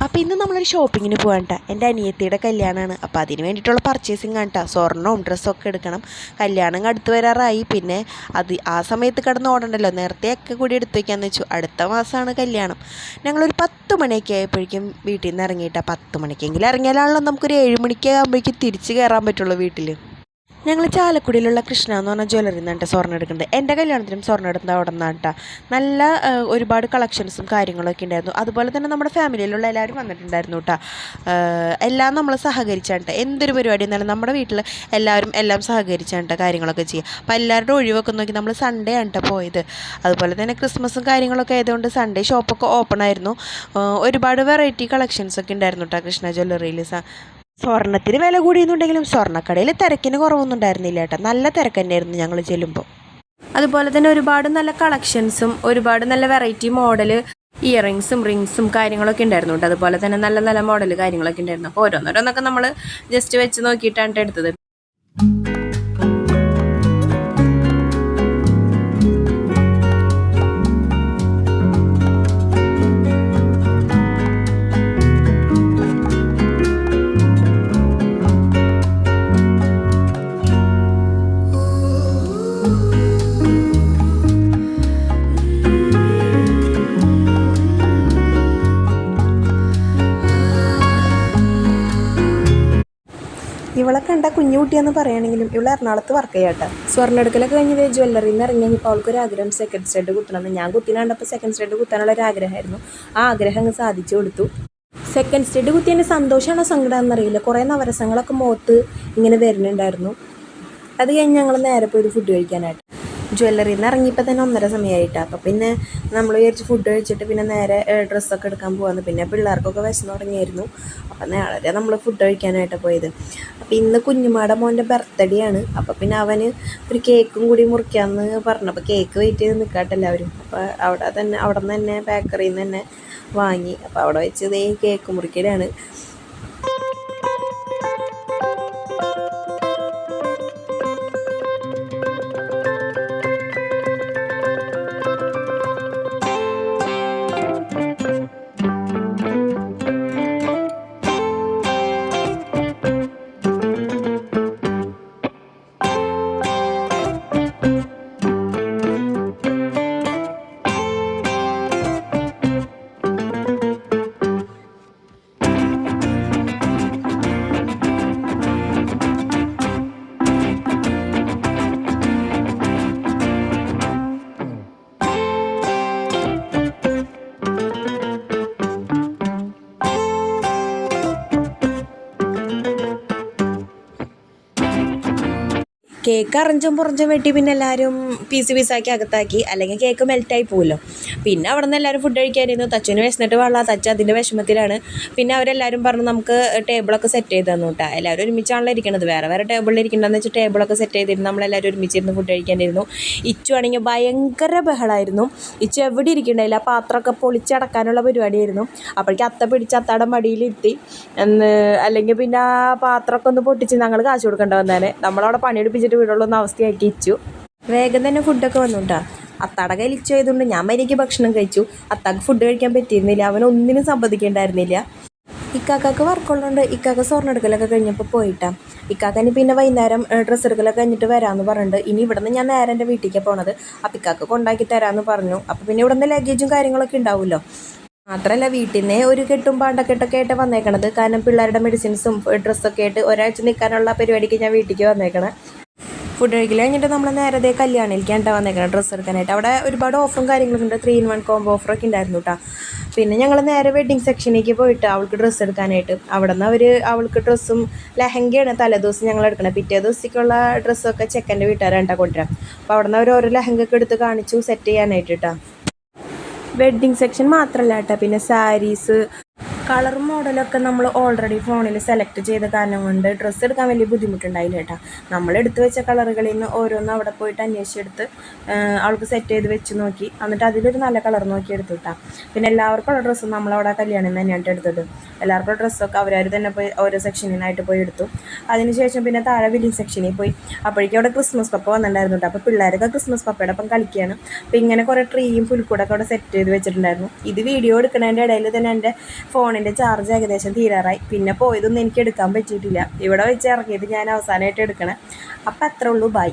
അപ്പോൾ ഇന്ന് നമ്മളൊരു ഷോപ്പിങ്ങിന് പോകാൻ കേട്ടോ. എൻ്റെ അനിയത്തിയുടെ കല്യാണമാണ്. അപ്പോൾ അതിന് വേണ്ടിയിട്ടുള്ള പർച്ചേസിങ് ആണ് കേട്ടോ. സ്വർണ്ണവും ഡ്രസ്സൊക്കെ എടുക്കണം. കല്യാണം അടുത്ത് വരാറായി. പിന്നെ ആ സമയത്ത് കിടന്ന് ഓടണ്ടല്ലോ, നേരത്തെയൊക്കെ കൂടി എടുത്ത് വയ്ക്കാമെന്ന് വെച്ചു. അടുത്ത മാസമാണ് കല്യാണം. ഞങ്ങളൊരു 10 മണിയൊക്കെ ആയപ്പോഴേക്കും വീട്ടിൽ നിന്ന് ഇറങ്ങിയിട്ടാണ്. 10 മണിക്കെങ്കിലും ഇറങ്ങിയാലാണല്ലോ നമുക്കൊരു 7 മണിക്ക് ആകുമ്പോഴേക്കും തിരിച്ച് കയറാൻ പറ്റുള്ളൂ വീട്ടിൽ. ഞങ്ങൾ ചാലക്കുടിയിലുള്ള കൃഷ്ണ എന്ന് പറഞ്ഞ ജ്വല്ലറി നിന്നാണ് സ്വർണ്ണം എടുക്കുന്നത്. എൻ്റെ കല്യാണത്തിനും സ്വർണ്ണം എടുക്കുന്നത് അവിടെ നിന്നാണ് കേട്ടോ. നല്ല ഒരുപാട് കളക്ഷൻസും കാര്യങ്ങളൊക്കെ ഉണ്ടായിരുന്നു. അതുപോലെ തന്നെ നമ്മുടെ ഫാമിലിയിലുള്ള എല്ലാവരും വന്നിട്ടുണ്ടായിരുന്നു കേട്ടോ. എല്ലാം നമ്മൾ സഹകരിച്ചാണ് കേട്ടോ. എന്തൊരു പരിപാടി എന്നാലും നമ്മുടെ വീട്ടിൽ എല്ലാവരും എല്ലാം സഹകരിച്ചാണ് കേട്ടോ കാര്യങ്ങളൊക്കെ ചെയ്യുക. അപ്പോൾ എല്ലാവരുടെ ഒഴിവൊക്കെ നോക്കി നമ്മൾ സൺഡേ ആണ് കേട്ടോ പോയത്. അതുപോലെ തന്നെ ക്രിസ്മസും കാര്യങ്ങളൊക്കെ ആയതുകൊണ്ട് സൺഡേ ഷോപ്പൊക്കെ ഓപ്പൺ ആയിരുന്നു. ഒരുപാട് വെറൈറ്റി കളക്ഷൻസൊക്കെ ഉണ്ടായിരുന്നു കേട്ടോ കൃഷ്ണ ജ്വല്ലറിയിൽ. സ്വർണ്ണത്തിന് വില കൂടിയെന്നുണ്ടെങ്കിലും സ്വർണ്ണക്കടയിൽ തിരക്കിന് കുറവൊന്നും ഉണ്ടായിരുന്നില്ല കേട്ടോ. നല്ല തിരക്ക് തന്നെയായിരുന്നു ഞങ്ങൾ ചെല്ലുമ്പോൾ. അതുപോലെ തന്നെ ഒരുപാട് നല്ല കളക്ഷൻസും ഒരുപാട് നല്ല വെറൈറ്റി മോഡൽ ഇയറിങ്സും റിങ്സും കാര്യങ്ങളൊക്കെ ഉണ്ടായിരുന്നു കേട്ടോ. അതുപോലെ തന്നെ നല്ല നല്ല മോഡൽ കാര്യങ്ങളൊക്കെ ഉണ്ടായിരുന്നു. അപ്പോൾ ഓരോന്നോരോന്നൊക്കെ നമ്മൾ ജസ്റ്റ് വെച്ച് നോക്കിയിട്ടാണ് എടുത്തത്. ഇവളെ കണ്ട കുഞ്ഞു കുട്ടിയെന്ന് പറയുകയാണെങ്കിലും ഇവളെ എറണാകുളത്ത് വർക്ക് ചെയ്യാട്ടെ. സ്വർണ്ണം എടുക്കലൊക്കെ കഴിഞ്ഞത് ജ്വല്ലറിയിൽ നിന്ന് ഇറങ്ങിയപ്പോൾ അവൾക്കൊരാഗ്രഹം സെക്കൻഡ് സ്റ്റഡ് കുത്തണമെന്ന്. ഞാൻ കുത്തിനാണ്ടപ്പോൾ സെക്കൻഡ് സ്റ്റഡ് കുത്താനുള്ള ഒരു ആഗ്രഹമായിരുന്നു. ആ ആഗ്രഹം അങ്ങ് സാധിച്ചു കൊടുത്തു. സെക്കൻഡ് സ്റ്റഡ് കുത്തിയതിൻ്റെ സന്തോഷമാണോ സങ്കടമാണെന്ന് അറിയില്ല. കുറേ നവരസങ്ങളൊക്കെ മുഖത്ത് ഇങ്ങനെ വരുന്നുണ്ടായിരുന്നു. അത് കഴിഞ്ഞ് ഞങ്ങൾ നേരെ പോയി ഫുഡ് കഴിക്കാനായിട്ട്. ജ്വല്ലറിയിൽ നിന്ന് ഇറങ്ങിയപ്പോൾ തന്നെ 1:30 സമയമായിട്ടാണ്. അപ്പോൾ പിന്നെ നമ്മൾ വിചാരിച്ച് ഫുഡ് കഴിച്ചിട്ട് പിന്നെ നേരെ ഡ്രസ്സൊക്കെ എടുക്കാൻ പോകാമെന്ന്. പിന്നെ പിള്ളേർക്കൊക്കെ വിശന്ന് തുടങ്ങിയായിരുന്നു. അപ്പോൾ നേരെ നമ്മൾ ഫുഡ് കഴിക്കാനായിട്ട് പോയത്. അപ്പോൾ ഇന്ന് കുഞ്ഞുമാടെ മോൻ്റെ ബർത്ത്ഡേ ആണ്. അപ്പോൾ പിന്നെ അവന് ഒരു കേക്കും കൂടി മുറിക്കാമെന്ന് പറഞ്ഞു. അപ്പോൾ കേക്ക് വെയിറ്റ് ചെയ്ത് നിൽക്കാട്ടെ എല്ലാവരും. അപ്പോൾ അവിടെ നിന്ന് തന്നെ ബേക്കറിയിൽ നിന്ന് തന്നെ വാങ്ങി. അപ്പോൾ അവിടെ വെച്ച് ഈ കേക്ക് മുറിക്കലാണ്. കേക്ക് അറഞ്ചും പുറഞ്ചും വെട്ടി പിന്നെ എല്ലാവരും പീസാക്കി അകത്താക്കി, അല്ലെങ്കിൽ കേക്ക് മെൽറ്റായി പോകുമല്ലോ. പിന്നെ അവിടെ നിന്ന് എല്ലാവരും ഫുഡ് കഴിക്കാനായിരുന്നു. തച്ചുവിന് വിശന്നിട്ട് പാടില്ല, തച്ച് അതിൻ്റെ വിഷമത്തിലാണ്. പിന്നെ അവരെല്ലാവരും പറഞ്ഞു നമുക്ക് ടേബിളൊക്കെ സെറ്റ് ചെയ്ത് തന്നു കേട്ടോ. എല്ലാവരും ഒരുമിച്ചാണല്ലോ ഇരിക്കണത്. വേറെ വേറെ ടേബിളിൽ ഇരിക്കണമെന്ന് വെച്ചാൽ ടേബിളൊക്കെ സെറ്റ് ചെയ്തിരുന്നു. നമ്മളെല്ലാവരും ഒരുമിച്ചിരുന്ന് ഫുഡ് കഴിക്കാനായിരുന്നു. ഇച്ചു ആണെങ്കിൽ ഭയങ്കര ബഹളമായിരുന്നു. ഇച്ചു എവിടെ ഇരിക്കണ്ടായില്ല. ആ പാത്രമൊക്കെ പൊളിച്ചടക്കാനുള്ള പരിപാടിയായിരുന്നു. അപ്പോഴേക്കും അത്ത പിടിച്ച് അത്താടെ മടിയിലിരുത്തി അല്ലെങ്കിൽ പിന്നെ ആ പാത്രമൊക്കെ ഒന്ന് പൊട്ടിച്ച് ഞങ്ങൾ കാശ് കൊടുക്കേണ്ട വന്നാലേ നമ്മളവിടെ പണിയെടുപ്പിച്ചിട്ട് വീടുള്ള അവസ്ഥയാക്കി ഇച്ചു. വേഗം തന്നെ ഫുഡൊക്കെ വന്നു കേട്ടോ. അത്താടെ കയ്യിൽ ഇച്ചു ആയതുകൊണ്ട് ഞാൻ മര്യാദയ്ക്ക് ഭക്ഷണം കഴിച്ചു. അത്താക്ക് ഫുഡ് കഴിക്കാൻ പറ്റിയിരുന്നില്ല. അവനൊന്നിനും സമ്മതിക്കേണ്ടായിരുന്നില്ല. ഇക്കാക്ക് വർക്കുള്ളതുകൊണ്ട് ഇക്കാക്ക് സ്വർണ്ണം എടുക്കലൊക്കെ കഴിഞ്ഞപ്പോൾ പോയിട്ടാണ്. ഇക്കാക്കന് പിന്നെ വൈകുന്നേരം ഡ്രസ്സ് എടുക്കലൊക്കെ കഴിഞ്ഞിട്ട് വരാമെന്ന് പറഞ്ഞിട്ടുണ്ട്. ഇനി ഇവിടെ നിന്ന് ഞാൻ നേരെ എൻ്റെ വീട്ടിലേക്ക് പോണത്. അപ്പം ഇക്കാക്ക് കൊണ്ടാക്കി തരാമെന്ന് പറഞ്ഞു. അപ്പോൾ പിന്നെ ഇവിടെ നിന്ന് ലഗേജും കാര്യങ്ങളൊക്കെ ഉണ്ടാവുമല്ലോ. മാത്രമല്ല വീട്ടിൽ നിന്ന് ഒരു കെട്ടും പാണ്ടക്കെട്ടൊക്കെ ആയിട്ട് വന്നേക്കണത്. കാരണം പിള്ളേരുടെ മെഡിസിൻസും ഡ്രസ്സൊക്കെ ആയിട്ട് ഒരാഴ്ച നിൽക്കാനുള്ള പരിപാടിക്ക് ഞാൻ വീട്ടിലേക്ക് വന്നേക്കണേ. ഫുഡ് കഴിക്കൽ കഴിഞ്ഞിട്ട് നമ്മൾ നേരത്തെ കല്യാണിലേക്കാണ് വന്നേക്കണം ഡ്രസ്സ് എടുക്കാനായിട്ട്. അവിടെ ഒരുപാട് ഓഫറും കാര്യങ്ങളൊക്കെ ഉണ്ട്. 3-in-1 കോംബോ ഓഫറൊക്കെ ഉണ്ടായിരുന്നു കേട്ടോ. പിന്നെ ഞങ്ങൾ നേരെ വെഡ്ഡിങ് സെക്ഷനിലേക്ക് പോയിട്ട് അവൾക്ക് ഡ്രസ്സ് എടുക്കാനായിട്ട്. അവിടെ നിന്ന് അവൾക്ക് ഡ്രസ്സും ലെഹങ്കയാണ് തലേദിവസം ഞങ്ങൾ എടുക്കണം. പിറ്റേ ദിവസത്തേക്കുള്ള ഡ്രസ്സൊക്കെ ചെക്കൻ്റെ വീട്ടുകാരാണ് കൊണ്ടുവരാം. അപ്പോൾ അവിടെ നിന്ന് ഓരോ ലെഹങ്കയൊക്കെ എടുത്ത് കാണിച്ചു സെറ്റ് ചെയ്യാനായിട്ട് കേട്ടോ. വെഡ്ഡിങ് സെക്ഷൻ മാത്രമല്ല കേട്ടോ, പിന്നെ സാരീസ് കളർ മോഡലൊക്കെ നമ്മൾ ഓൾറെഡി ഫോണിൽ സെലക്ട് ചെയ്ത കാരണം കൊണ്ട് ഡ്രസ്സ് എടുക്കാൻ വലിയ ബുദ്ധിമുട്ടുണ്ടായില്ല കേട്ടോ. നമ്മൾ എടുത്ത് വെച്ച കളറുകളിൽ നിന്ന് ഓരോന്നും അവിടെ പോയിട്ട് അന്വേഷിച്ചെടുത്ത് അവൾക്ക് സെറ്റ് ചെയ്ത് വെച്ച് നോക്കി. എന്നിട്ട് അതിലൊരു നല്ല കളർ നോക്കി എടുത്തു കേട്ടോ. പിന്നെ എല്ലാവർക്കുള്ള ഡ്രസ്സും നമ്മളവിടെ കല്യാണം തന്നെയാണ് എടുത്തത്. എല്ലാവർക്കും ഡ്രസ്സൊക്കെ അവരവർ തന്നെ പോയി ഓരോ സെക്ഷനിനായിട്ട് പോയി എടുത്തു. അതിനുശേഷം പിന്നെ താഴെ വില്ലിങ് സെക്ഷനിൽ പോയി. അപ്പോഴേക്കും അവിടെ ക്രിസ്മസ് പപ്പ വന്നിട്ടുണ്ടായിരുന്നു കേട്ടോ. അപ്പോൾ പിള്ളേരൊക്കെ ക്രിസ്മസ് പപ്പയുടെ ഒപ്പം കളിക്കുകയാണ്. അപ്പോൾ ഇങ്ങനെ കുറേ ട്രീയും പുൽക്കൂടൊക്കെ അവിടെ സെറ്റ് ചെയ്ത് വെച്ചിട്ടുണ്ടായിരുന്നു. ഇത് വീഡിയോ എടുക്കുന്നതിൻ്റെ ഇടയിൽ തന്നെ എൻ്റെ ഫോണിൽ ഫോണിൻ്റെ ചാർജ് ഏകദേശം തീരാറായി. പിന്നെ പോയതൊന്നും എനിക്ക് എടുക്കാൻ പറ്റിയിട്ടില്ല. ഇവിടെ വെച്ച് ഇറക്കിയിട്ട് ഞാൻ അവസാനമായിട്ട് എടുക്കണേ. അപ്പം അത്രേ ഉള്ളൂ. ബൈ.